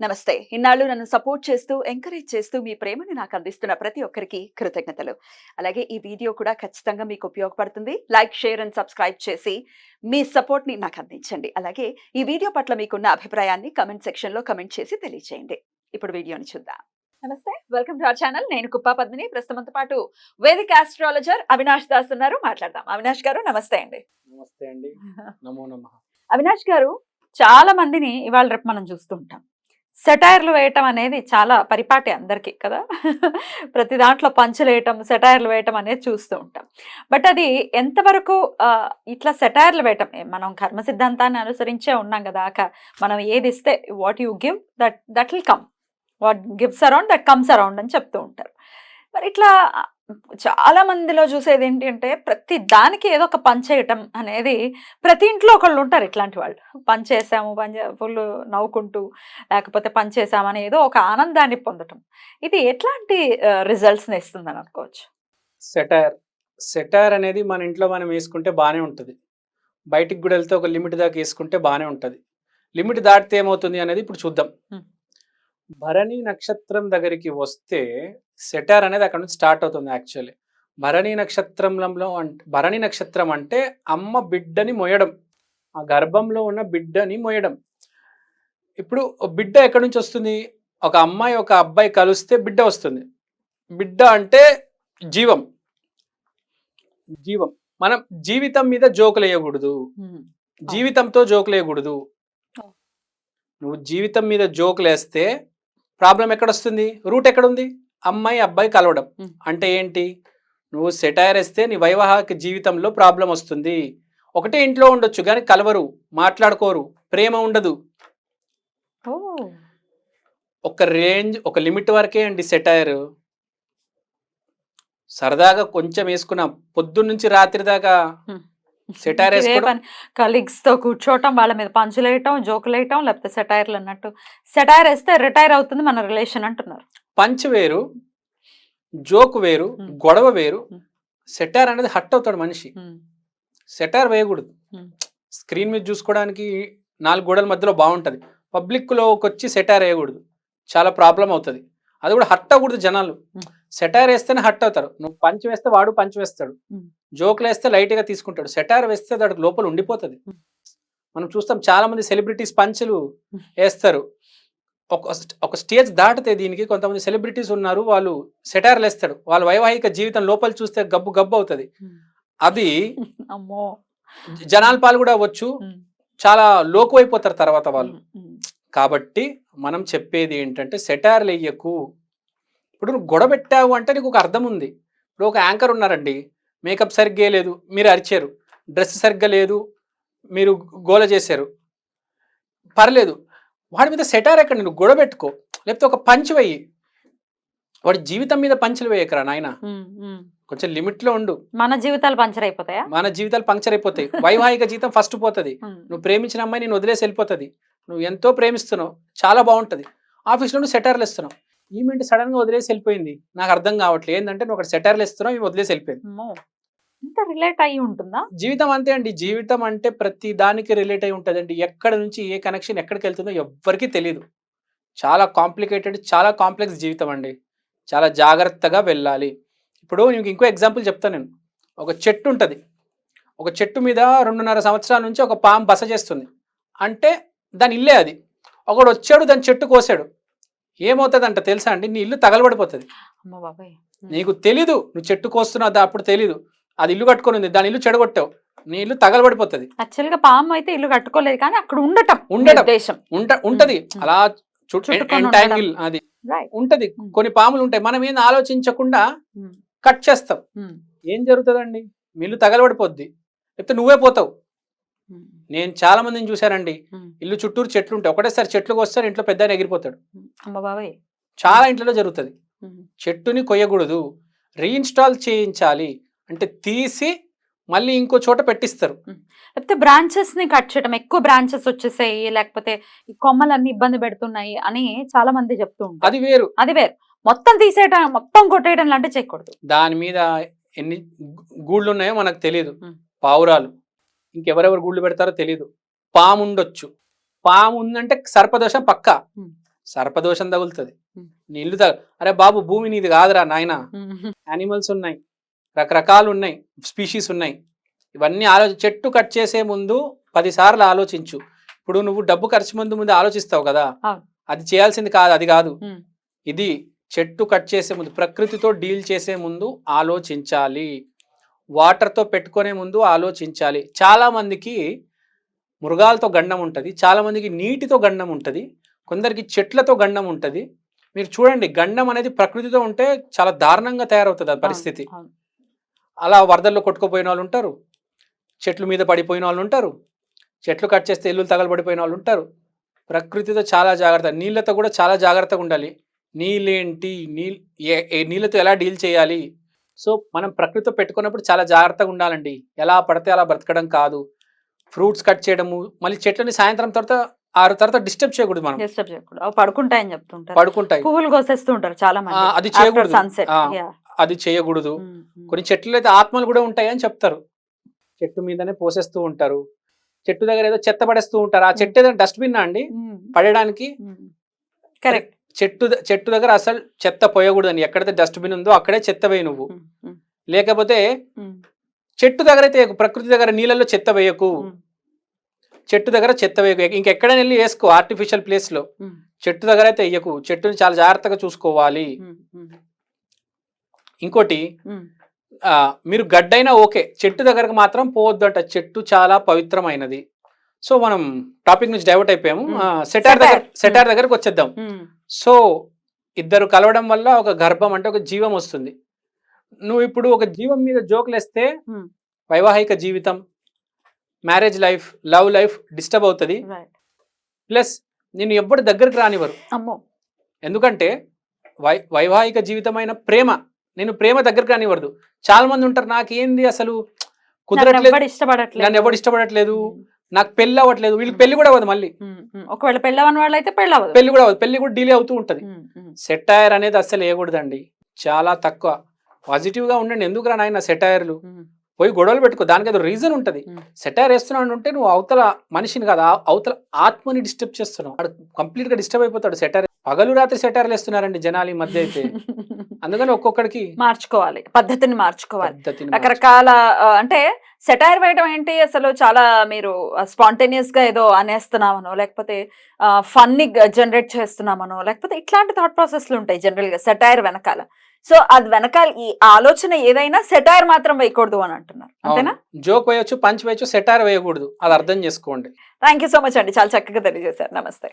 నమస్తే. ఇన్నాళ్ళు నన్ను సపోర్ట్ చేస్తూ, ఎంకరేజ్ చేస్తూ మీ ప్రేమని నాకు అందిస్తున్న ప్రతి ఒక్కరికి కృతజ్ఞతలు. అలాగే ఈ వీడియో కూడా ఖచ్చితంగా మీకు ఉపయోగపడుతుంది. లైక్, షేర్ అండ్ సబ్స్క్రైబ్ చేసి మీ సపోర్ట్‌ని నాకు అందించండి. అలాగే ఈ వీడియో పట్ల మీకున్న అభిప్రాయాన్ని కామెంట్ సెక్షన్‌లో కామెంట్ చేసి తెలియజేయండి. ఇప్పుడు వీడియోని చూద్దాం. నమస్తే. Welcome to our channel. నేను కుప్పా పద్మిని. ప్రస్తుతంతో పాటు వేదిక ఆస్ట్రాలజర్ అవినాష్ దాస్ ఉన్నారు. మాట్లాడదాం. అవినాష్ గారు నమస్తే అండి. నమస్తే అండి. నమో నమః. అవినాష్ గారు, చాలా మందిని ఇవాళ రేపు మనం చూస్తూ ఉంటాం. సెటైర్లు వేయటం అనేది చాలా పరిపాటి అందరికీ కదా. ప్రతి దాంట్లో పంచులేయటం, సెటైర్లు వేయటం అనేది చూస్తూ ఉంటాం. బట్ అది ఎంతవరకు ఇట్లా సెటైర్లు వేయటం మనం కర్మ సిద్ధాంతాన్ని అనుసరించే ఉన్నాం కదా. మనం ఏది ఇస్తే what you give that will come, what gives around that comes around అని చెప్తూ ఉంటారు. మరి ఇట్లా చాలా మందిలో చూసేది ఏంటి అంటే ప్రతి దానికి ఏదో ఒక పని చేయటం అనేది, ప్రతి ఇంట్లో ఒకళ్ళు ఉంటారు ఇట్లాంటి వాళ్ళు. పని చేసాము, ఫుల్ నవ్వుకుంటూ, లేకపోతే పని చేసామని ఏదో ఒక ఆనందాన్ని పొందటం. ఇది ఎట్లాంటి రిజల్ట్స్ని ఇస్తుందని అనుకోవచ్చు? సెటైర్ అనేది మన ఇంట్లో మనం వేసుకుంటే బాగానే ఉంటుంది. బయటికి కూడా వెళ్తే ఒక లిమిట్ దాకా వేసుకుంటే బాగానే ఉంటుంది. లిమిట్ దాటితే ఏమవుతుంది అనేది ఇప్పుడు చూద్దాం. భరణి నక్షత్రం దగ్గరికి వస్తే సెటైర్ అనేది అక్కడ నుంచి స్టార్ట్ అవుతుంది. యాక్చువల్లీ భరణి నక్షత్రం అంటే అమ్మ బిడ్డని మొయ్యడం, ఆ గర్భంలో ఉన్న బిడ్డని మొయ్యడం. ఇప్పుడు బిడ్డ ఎక్కడి నుంచి వస్తుంది? ఒక అమ్మాయి ఒక అబ్బాయి కలిస్తే బిడ్డ వస్తుంది. బిడ్డ అంటే జీవం. మనం జీవితం మీద జోకులు వేయకూడదు, జీవితంతో జోకులు వేయకూడదు. నువ్వు జీవితం మీద జోకులు వేస్తే ప్రాబ్లం ఎక్కడొస్తుంది? రూట్ ఎక్కడుంది? అమ్మాయి అబ్బాయి కలవడం. అంటే ఏంటి? నువ్వు సెటైర్ వేస్తే నీ వైవాహిక జీవితంలో ప్రాబ్లం వస్తుంది. ఒకటే ఇంట్లో ఉండొచ్చు కానీ కలవరు, మాట్లాడుకోరు, ప్రేమ ఉండదు. ఒక రేంజ్, ఒక లిమిట్ వరకే అండి సెటైర్. సరదాగా కొంచెం వేసుకున్నా, పొద్దున్న నుంచి రాత్రి దాకా సెటైర్ వేసుకోవడం, కలీగ్స్ తో కూర్చోవటం, వాళ్ళ మీద పంచులేయటం, జోకులేయటం, లేకపోతే సెటైర్లు అన్నట్టు. సెటైర్ వేస్తే రిటైర్ అవుతుంది మన రిలేషన్ అంటున్నారు. పంచ్ వేరు, జోక్ వేరు, గొడవ వేరు. సెటైర్ అనేది హట్ అవుతాడు మనిషి. సెటైర్ వేయకూడదు. స్క్రీన్ మీద చూసుకోవడానికి 4 గోడల మధ్యలో బాగుంటది. పబ్లిక్ లోకి వచ్చి సెటైర్ వేయకూడదు, చాలా ప్రాబ్లం అవుతుంది. అది కూడా హట్ అవ్వకూడదు జనాలు. సెటైర్ వేస్తేనే హట్ అవుతారు. నువ్వు పంచ్ వేస్తే వాడు పంచ్ వేస్తాడు, జోకులు వేస్తే లైట్ గా తీసుకుంటాడు. సెటైర్ వేస్తే దానికి లోపల ఉండిపోతుంది. మనం చూస్తాం చాలా మంది సెలబ్రిటీస్ పంచులు వేస్తారు. ఒక స్టేజ్ దాటితే దీనికి కొంతమంది సెలబ్రిటీస్ ఉన్నారు, వాళ్ళు సెటైర్లు వేస్తాడు. వాళ్ళ వైవాహిక జీవితం లోపల చూస్తే గబ్బు గబ్బు అవుతుంది. అది జనాల పాలు కూడా అవ్వచ్చు, చాలా లోకు అయిపోతారు తర్వాత వాళ్ళు. కాబట్టి మనం చెప్పేది ఏంటంటే సెటైర్లు వేయకు. ఇప్పుడు నువ్వు గొడవ పెట్టావు అంటే నీకు ఒక అర్థం ఉంది. ఇప్పుడు ఒక యాంకర్ ఉన్నారండి, మేకప్ సరిగ్గా లేదు, మీరు అరిచారు. డ్రెస్ సరిగ్గా లేదు, మీరు గోల చేశారు, పర్లేదు. వాడి మీద సెటైర్ ఎక్కడ? నువ్వు గొడవ పెట్టుకో, లేకపోతే ఒక పంచ్ వేయి. వాడి జీవితం మీద పంచులు వేయకరా నాయన. కొంచెం లిమిట్ లో ఉండు. మన జీవితాలు పంచర్ అయిపోతాయా? మన జీవితాలు పంక్చర్ అయిపోతాయి. వైవాహిక జీవితం ఫస్ట్ పోతుంది. నువ్వు ప్రేమించిన అమ్మాయి నేను వదిలేసి వెళ్ళిపోతుంది. నువ్వు ఎంతో ప్రేమిస్తున్నావు, చాలా బాగుంటది. ఆఫీస్లో నువ్వు సెటైర్లు ఇస్తున్నావు, ఈమెంట్ సడన్ గా వదిలేసి వెళ్ళిపోయింది. నాకు అర్థం కావట్లేదు ఏంటంటే నువ్వు అక్కడ సెటైర్లు ఇస్తున్నావు, ఇవి వదిలేసి వెళ్ళిపోయింది. ఇంత రిలేట్ అయ్యి ఉంటుందా జీవితం? అంతే అండి, జీవితం అంటే ప్రతి దానికి రిలేట్ అయి ఉంటుందండి. ఎక్కడ నుంచి ఏ కనెక్షన్ ఎక్కడికి వెళ్తుందో ఎవ్వరికీ తెలియదు. చాలా కాంప్లికేటెడ్, చాలా కాంప్లెక్స్ జీవితం అండి. చాలా జాగ్రత్తగా వెళ్ళాలి. ఇప్పుడు నీకు ఇంకో ఎగ్జాంపుల్ చెప్తాను నేను. ఒక చెట్టు ఉంటుంది, ఒక చెట్టు మీద 2.5 సంవత్సరాల నుంచి ఒక పాము బస చేస్తుంది. అంటే దాని ఇల్లే అది. ఒకడు వచ్చాడు, దాని చెట్టు కోసాడు. ఏమవుతుంది అంట తెలుసా అండి? నీ ఇల్లు తగలబడిపోతుంది. నీకు తెలీదు, నువ్వు చెట్టు కోస్తున్నావు అప్పుడు తెలీదు. అది ఇల్లు కట్టుకొని ఉంది, దాని ఇల్లు చెడగొట్టావు, నీ ఇల్లు తగలబడిపోతుంది. యాక్చువల్ గా పాము అయితే ఇల్లు కట్టుకోలేదు కానీ అక్కడ ఉండటం ఉంటది అలా యాంగిల్ అది ఉంటది. కొన్ని పాములు ఉంటాయి, మనం ఏం ఆలోచించకుండా కట్ చేస్తాం. ఏం జరుగుతుందండి? మీ ఇల్లు తగలబడిపోద్ది, లేకపోతే నువ్వే పోతావు. నేను చాలా మందిని చూశానండి, ఇల్లు చుట్టూరు చెట్లు ఉంటాయి, ఒకటేసారి చెట్లకు వస్తారు, ఇంట్లో పెద్ద ఎగిరిపోతాడు. చాలా ఇంట్లో జరుగుతుంది. చెట్టుని కొయ్యకూడదు, రీఇన్స్టాల్ చేయించాలి. అంటే తీసి మళ్ళీ ఇంకో చోట పెట్టిస్తారు. లేకపోతే బ్రాంచెస్ ని కట్ చేయడం, ఎక్కువ బ్రాంచెస్ వచ్చేసాయి, లేకపోతే ఈ కొమ్మలన్నీ ఇబ్బంది పెడుతున్నాయి అని చాలా మంది చెప్తూ ఉంటారు. అది వేరు. మొత్తం తీసేయడం, మొత్తం కొట్టేయడం లాంటి చేయకూడదు. దాని మీద ఎన్ని గూళ్ళు ఉన్నాయో మనకు తెలియదు. పావురాలు, ఇంకెవరెవరు గూళ్ళు పెడతారో తెలియదు. పాము ఉండొచ్చు. పాము ఉందంటే సర్పదోషం పక్కా. సర్పదోషం తగులుతుంది, ఉమ్. నీళ్లు అరే బాబు భూమి నీది కాదురా నాయన, యానిమల్స్ ఉన్నాయి, రకరకాలు ఉన్నాయి, స్పీషీస్ ఉన్నాయి. ఇవన్నీ చెట్టు కట్ చేసే ముందు 10 సార్లు ఆలోచించు. ఇప్పుడు నువ్వు డబ్బు ఖర్చు ముందు ఆలోచిస్తావు కదా, అవును. అది చేయాల్సింది కాదు, అది కాదు. ఉమ్. ఇది చెట్టు కట్ చేసే ముందు, ప్రకృతితో డీల్ చేసే ముందు ఆలోచించాలి, వాటర్తో పెట్టుకునే ముందు ఆలోచించాలి. చాలా మందికి మృగాలతో గండం ఉంటుంది, చాలా మందికి నీటితో గండం ఉంటుంది, కొందరికి చెట్లతో గండం ఉంటుంది. మీరు చూడండి, గండం అనేది ప్రకృతితో ఉంటే చాలా దారుణంగా తయారవుతుంది ఆ పరిస్థితి. అవును. అలా వరదల్లో కొట్టుకుపోయిన వాళ్ళు ఉంటారు, చెట్ల మీద పడిపోయిన వాళ్ళు ఉంటారు, చెట్లు కట్ చేస్తే ఇల్లు తగలబడిపోయిన వాళ్ళు ఉంటారు. ప్రకృతితో చాలా జాగ్రత్త, నీళ్ళతో కూడా చాలా జాగ్రత్తగా ఉండాలి. నీళ్ళేంటి, నీళ్ళతో ఎలా డీల్ చేయాలి. సో మనం ప్రకృతితో పెట్టుకున్నప్పుడు చాలా జాగ్రత్తగా ఉండాలండి. ఎలా పడితే అలా బ్రతకడం కాదు. ఫ్రూట్స్ కట్ చేయడము, మళ్ళీ చెట్లని సాయంత్రం తర్వాత 6 తర్వాత డిస్టర్బ్ చేయకూడదు. మనం డిస్టర్బ్ చేయకూడదు, అవి పడుకుంటాయని చెప్తుంటారు. పడుకుంటాయి, పువ్వులు కోసేస్తూ ఉంటారు చాలా మంది, అది చేయకూడదు. సన్సెట్. అది చేయకూడదు. కొన్ని చెట్లు అయితే ఆత్మలు కూడా ఉంటాయి అని చెప్తారు. చెట్టు మీదనే పోసేస్తూ ఉంటారు, చెట్టు దగ్గర ఏదో చెత్త పడేస్తూ ఉంటారు. ఆ చెట్టు ఏదైనా డస్ట్బిన్ అండి పడేయడానికి? కరెక్ట్. చెట్టు దగ్గర అసలు చెత్త పోయకూడదు అని, ఎక్కడైతే డస్ట్బిన్ ఉందో అక్కడే చెత్త వేయి నువ్వు. లేకపోతే చెట్టు దగ్గర అయితే ప్రకృతి దగ్గర నీళ్ళల్లో చెత్త వేయకు, చెట్టు దగ్గర చెత్త వేయకు. ఇంకెక్కడైనా వెళ్ళి వేసుకో ఆర్టిఫిషియల్ ప్లేస్ లో, చెట్టు దగ్గర అయితే వేయకు. చెట్టుని చాలా జాగ్రత్తగా చూసుకోవాలి. ఇంకోటి, మీరు గడ్డైనా ఓకే, చెట్టు దగ్గరకు మాత్రం పోవద్దు అంట. చెట్టు చాలా పవిత్రమైనది. సో మనం టాపిక్ నుంచి డైవర్ట్ అయిపోయాము. సెటార్ దగ్గరకు వచ్చేద్దాం. సో ఇద్దరు కలవడం వల్ల ఒక గర్భం అంటే ఒక జీవం వస్తుంది. నువ్వు ఇప్పుడు ఒక జీవం మీద జోకులేస్తే వైవాహిక జీవితం, marriage life, love life disturb అవుతుంది. ప్లస్ నేను ఎవ్వరు దగ్గరికి రానివ్వరు. ఎందుకంటే వైవాహిక జీవితమైన ప్రేమ, నేను ప్రేమ దగ్గరికి రానివ్వదు. చాలా మంది ఉంటారు, నాకేంది అసలు కుదరట్లేదు, నన్ను ఎవరు ఇష్టపడట్లేదు, నాకు పెళ్లి అవ్వట్లేదు. వీళ్ళకి పెళ్లి కూడా అవ్వదు. మళ్ళీ ఒకవేళ పెళ్లి అవ్వని వాళ్ళు అయితే పెళ్లి కూడా అవ్వదు, పెళ్లి కూడా డిలే అవుతూ ఉంటది. సెటైర్ అనేది అసలు వేయకూడదండి, చాలా తక్కువ. పాజిటివ్ గా ఉండండి. ఎందుకు రా నాయన సెటైర్లు, పోయి గొడవలు పెట్టుకో, దానికి ఏదో రీజన్ ఉంటది. సెటైర్ వేస్తున్నావు అంటే నువ్వు అవతల మనిషిని కాదు, అవతల ఆత్మని డిస్టర్బ్ చేస్తున్నావు. వాడు కంప్లీట్ గా డిస్టర్బ్ అయిపోతాడు. సెటైర్ పగలు రాత్రి సెటైర్లు వేస్తున్నారండి జనాలు ఈ మధ్య అయితే. అందుకని ఒక్కొక్కడికి మార్చుకోవాలి, పద్ధతిని మార్చుకోవాలి. రకరకాల అంటే సెటైర్ వేయడం ఏంటి అసలు, చాలా మీరు స్పాంటేనియస్ గా ఏదో అనేస్తున్నామనో, లేకపోతే ఫన్నీ జనరేట్ చేస్తున్నామనో, లేకపోతే ఇట్లాంటి థాట్ ప్రాసెస్లు ఉంటాయి జనరల్ గా సెటైర్ వెనకాల. సో అది వెనకాల ఈ ఆలోచన ఏదైనా సెటైర్ మాత్రం వేయకూడదు అని అంటున్నారు, అంతేనా? జోక్ వేయొచ్చు, పంచ్ వేయొచ్చు, సెటైర్ వేయకూడదు, అది అర్థం చేసుకోండి. థ్యాంక్ యూ సో మచ్ అండి, చాలా చక్కగా తెలియజేశారు. నమస్తే.